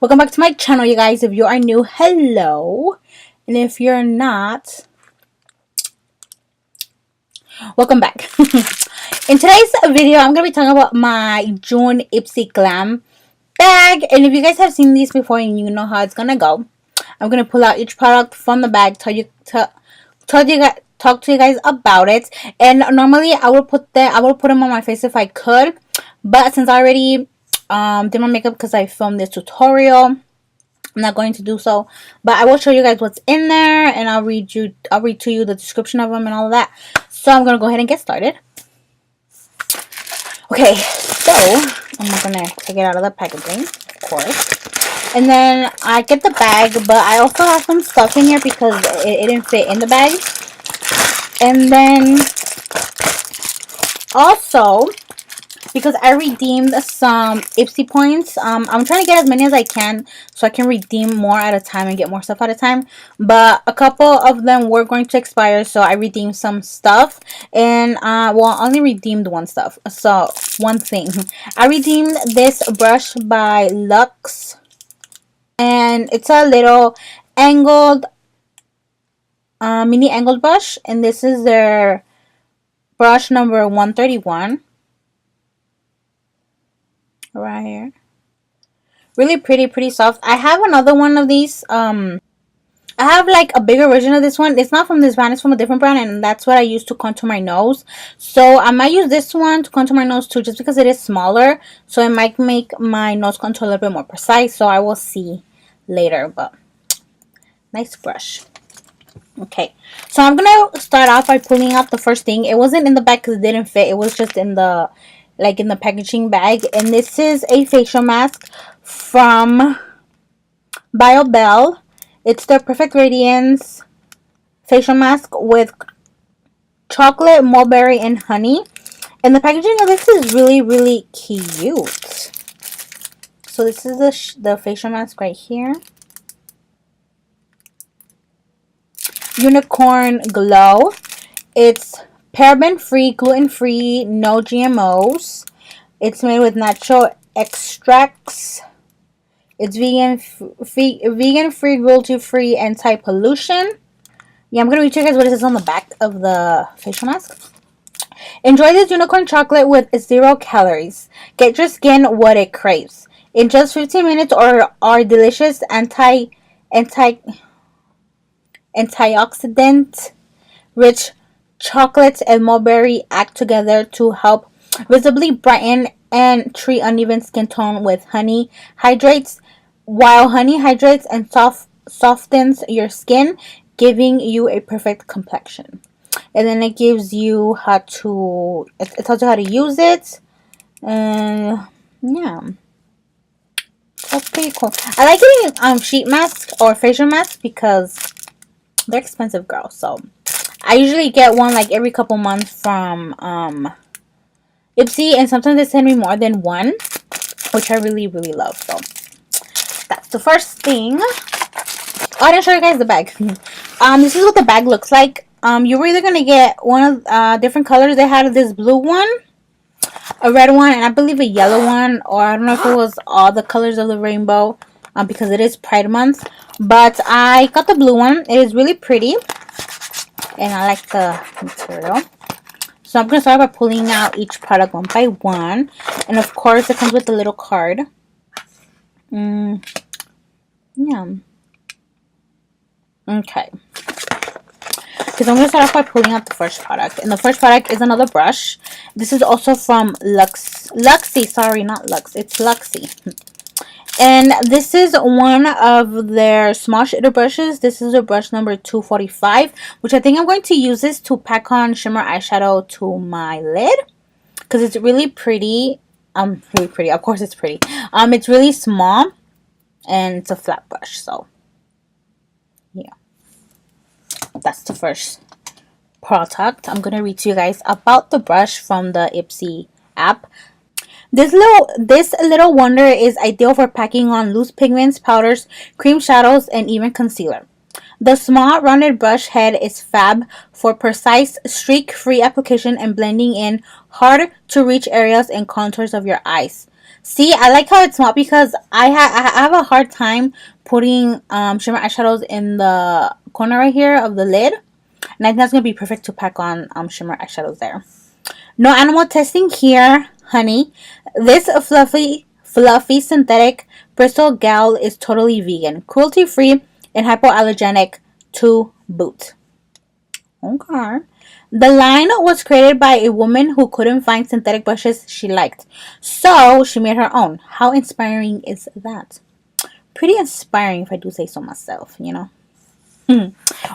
Welcome back to my channel, you guys. If you are new, hello. And if you're not, welcome back. In today's video, I'm going to be talking about my June IPSY GLAM bag. And if you guys have seen these before and you know how it's going to go, I'm going to pull out each product from the bag, talk to you guys about it. And normally I would put them on my face if I could, but since I already did my makeup because I filmed this tutorial, I'm not going to do so. But I will show you guys what's in there, and I'll read to you the description of them and all of that. So I'm gonna go ahead and get started. Okay, so I'm gonna take it out of the packaging, of course. And then I get the bag, but I also have some stuff in here because it didn't fit in the bag. And then also, because I redeemed some IPSY points, I'm trying to get as many as I can so I can redeem more at a time and get more stuff at a time. But a couple of them were going to expire, so I redeemed some stuff. And, well, I only redeemed one stuff. So, one thing. I redeemed this brush by Luxe. And it's a little angled, mini angled brush. And this is their brush number 131. Right here. Really pretty soft. I have another one of these. I have like a bigger version of this one. It's not from this brand, it's from a different brand, and that's what I use to contour my nose. So I might use this one to contour my nose too, just because it is smaller. So it might make my nose contour a little bit more precise. So I will see later. But nice brush. Okay, so I'm gonna start off by pulling out the first thing. It wasn't in the bag because it didn't fit. It was just in the packaging bag. And this is a facial mask from BioBell. It's the Perfect Radiance facial mask with chocolate, mulberry, and honey. And the packaging of this is really cute. So this is the facial mask right here. Unicorn Glow. It's paraben free, gluten free, no GMOs. It's made with natural extracts. It's vegan free, cruelty free, anti pollution. Yeah, I'm gonna read you guys what it says on the back of the facial mask. Enjoy this unicorn chocolate with 0 calories. Get your skin what it craves in just 15 minutes. Or our delicious antioxidant rich chocolates and mulberry act together to help visibly brighten and treat uneven skin tone with honey hydrates, while honey hydrates and softens your skin, giving you a perfect complexion. And then it gives you how to, it tells you how to use it. And yeah, that's pretty cool. I like getting sheet masks or facial masks because they're expensive, girl. So I usually get one like every couple months from IPSY, and sometimes they send me more than one, which I really love. So that's the first thing. Oh, I didn't show you guys the bag. This is what the bag looks like. You were either gonna get one of different colors. They had this blue one, a red one, and I believe a yellow one, or I don't know if it was all the colors of the rainbow, because it is Pride Month. But I got the blue one. It is really pretty, and I like the material. So I'm going to start by pulling out each product one by one. And of course, it comes with a little card. Yeah. Okay. Because I'm going to start off by pulling out the first product. And the first product is another brush. This is also from Luxie. Sorry, not Lux. It's Luxie. And this is one of their small shader brushes. This is a brush number 245, which I think I'm going to use this to pack on shimmer eyeshadow to my lid, because it's really pretty. Really pretty. Of course it's pretty. It's really small, and it's a flat brush. So yeah, that's the first product. I'm gonna read to you guys about the brush from the IPSY app. This little wonder is ideal for packing on loose pigments, powders, cream shadows, and even concealer. The small rounded brush head is fab for precise streak-free application and blending in hard to reach areas and contours of your eyes. See, I like how it's small because I have a hard time putting shimmer eyeshadows in the corner right here of the lid. And I think that's going to be perfect to pack on shimmer eyeshadows there. No animal testing here, honey. This fluffy synthetic Bristol gel is totally vegan, cruelty-free, and hypoallergenic to boot. Okay. The line was created by a woman who couldn't find synthetic brushes she liked. So she made her own. How inspiring is that? Pretty inspiring if I do say so myself, you know.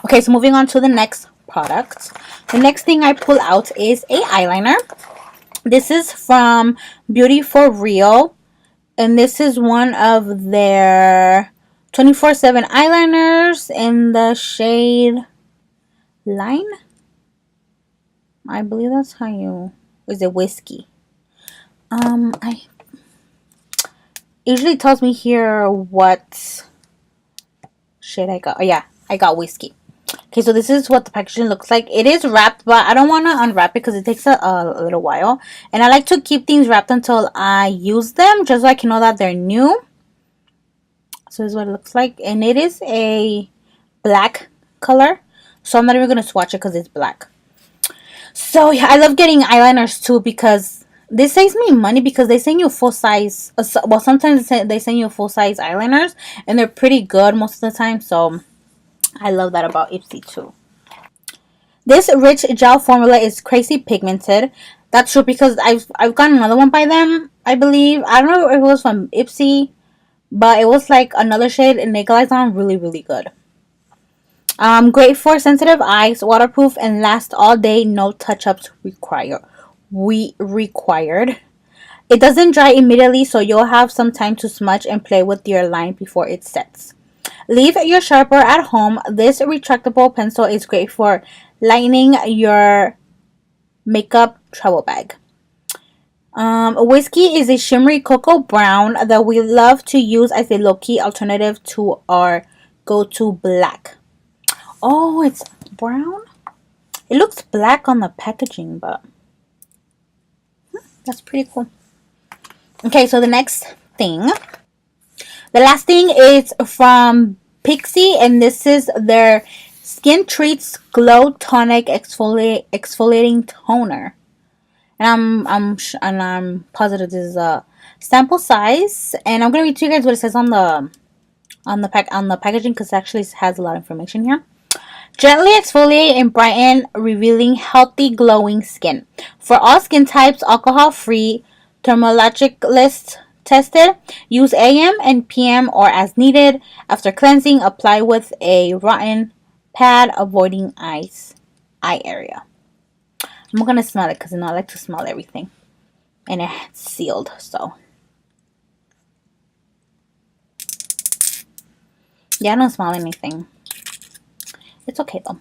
Okay, so moving on to the next product. The next thing I pull out is a eyeliner. This is from Beauty for Real. And this is one of their 24/7 eyeliners in the shade Line. I believe that's how you... Is it Whiskey? I usually tells me here what shade I got. Oh yeah, I got Whiskey. Okay, so this is what the packaging looks like. It is wrapped, but I don't want to unwrap it because it takes a little while. And I like to keep things wrapped until I use them, just so I can know that they're new. So this is what it looks like. And it is a black color. So I'm not even going to swatch it because it's black. So yeah, I love getting eyeliners too because this saves me money because they send you full size. Well, sometimes they send you full size eyeliners. And they're pretty good most of the time. So I love that about IPSY too. This rich gel formula is crazy pigmented. That's true because I've got another one by them, I believe. I don't know if it was from IPSY, but it was like another shade and it glides on really, really good. Great for sensitive eyes, waterproof, and last all day. No touch-ups required. It doesn't dry immediately, so you'll have some time to smudge and play with your line before it sets. Leave your sharpener at home. This retractable pencil is great for lightening your makeup travel bag. Whiskey is a shimmery cocoa brown that we love to use as a low-key alternative to our go-to black. Oh, it's brown? It looks black on the packaging, but that's pretty cool. Okay, so the next thing. The last thing is from IPSY, and this is their Skin Treats Glow Tonic Exfoliating Toner. And I'm positive this is a sample size, and I'm gonna read to you guys what it says on the packaging because it actually has a lot of information here. Gently exfoliate and brighten, revealing healthy, glowing skin. For all skin types, alcohol-free, dermatologist tested. Use AM and PM or as needed. After cleansing, apply with a rotten pad, avoiding eye area. I'm gonna smell it because I like to smell everything. And it's sealed, so. Yeah, I don't smell anything. It's okay though.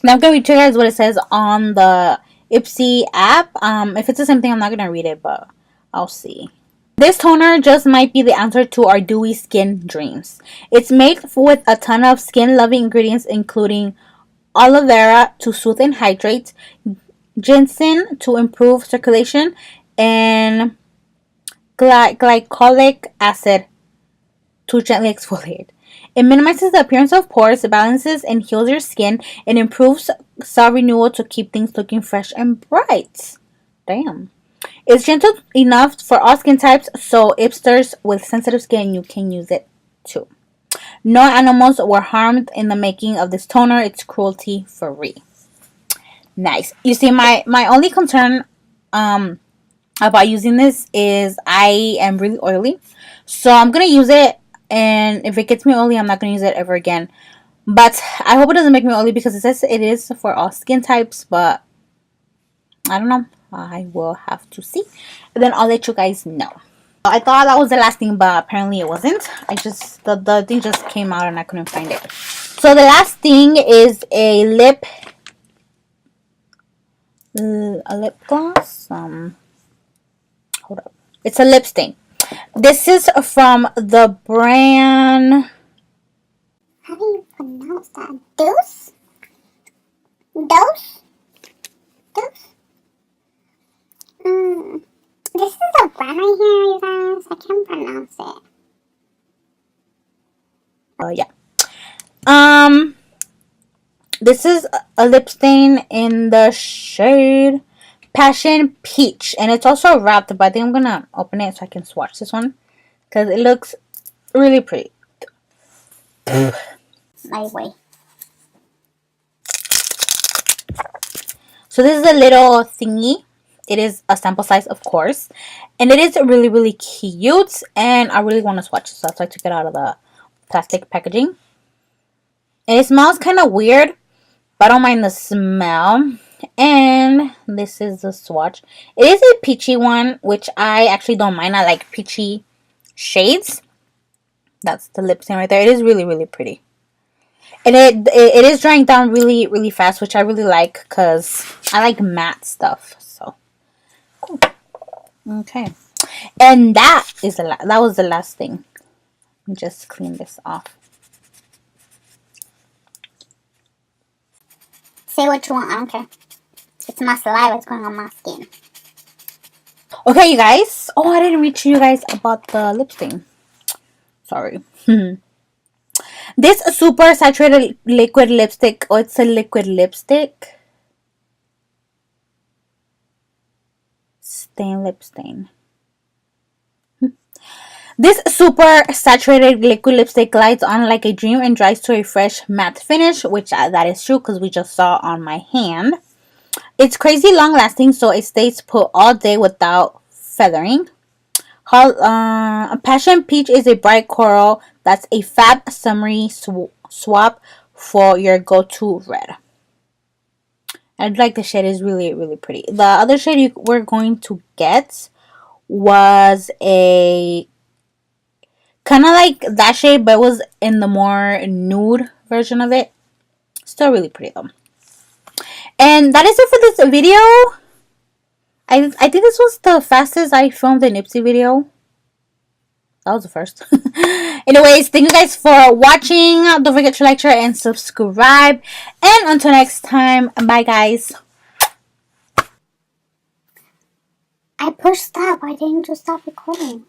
Now I'm gonna read to you guys what it says on the IPSY app. If it's the same thing, I'm not gonna read it, but I'll see. This toner just might be the answer to our dewy skin dreams. It's made with a ton of skin-loving ingredients, including aloe vera to soothe and hydrate, ginseng to improve circulation, and glycolic acid to gently exfoliate. It minimizes the appearance of pores, balances and heals your skin, and improves cell renewal to keep things looking fresh and bright. Damn. It's gentle enough for all skin types, so hipsters with sensitive skin, you can use it too. No animals were harmed in the making of this toner. It's cruelty free. Nice. You see, my only concern about using this is I am really oily. So I'm going to use it, and if it gets me oily, I'm not going to use it ever again. But I hope it doesn't make me oily because it says it is for all skin types, but I don't know. I will have to see. And then I'll let you guys know. I thought that was the last thing, but apparently it wasn't. I just, the thing just came out and I couldn't find it. So the last thing is a lip gloss. Hold up. It's a lip stain. This is from the brand. How do you pronounce that? Dose? Dose? Dose? This is a brand right here, you guys. I can't pronounce it. Yeah. This is a lip stain in the shade Passion Peach, and it's also wrapped, but I think I'm gonna open it so I can swatch this one because it looks really pretty. My way. So this is a little thingy. It is a sample size, of course, and it is really, really cute, and I really want to swatch this, so I took it out of the plastic packaging. And it smells kind of weird, but I don't mind the smell. And this is the swatch. It is a peachy one, which I actually don't mind. I like peachy shades. That's the lip stain right there. It is really, really pretty. And it is drying down really, really fast, which I really like because I like matte stuff. So, cool. Okay. And that was the last thing. Let me just clean this off. Say what you want, I don't care. It's my saliva, it's going on my skin. Okay, you guys. Oh, I didn't reach you guys about the lip stain. Sorry. This super saturated liquid lipstick. Oh, it's a liquid lipstick. Lip stain. This super saturated liquid lipstick glides on like a dream and dries to a fresh matte finish, which that is true because we just saw on my hand. It's crazy long lasting, so it stays put all day without feathering. Passion Peach is a bright coral that's a fab summery swap for your go-to red. I like the shade. Is really, really pretty. The other shade we're going to get was a kind of like that shade, but it was in the more nude version of it. Still really pretty though. And that is it for this video. I think this was the fastest I filmed an IPSY video. That was the first. Anyways, thank you guys for watching. Don't forget to like, share, and subscribe. And until next time, bye guys. I pushed stop. Why didn't you stop recording?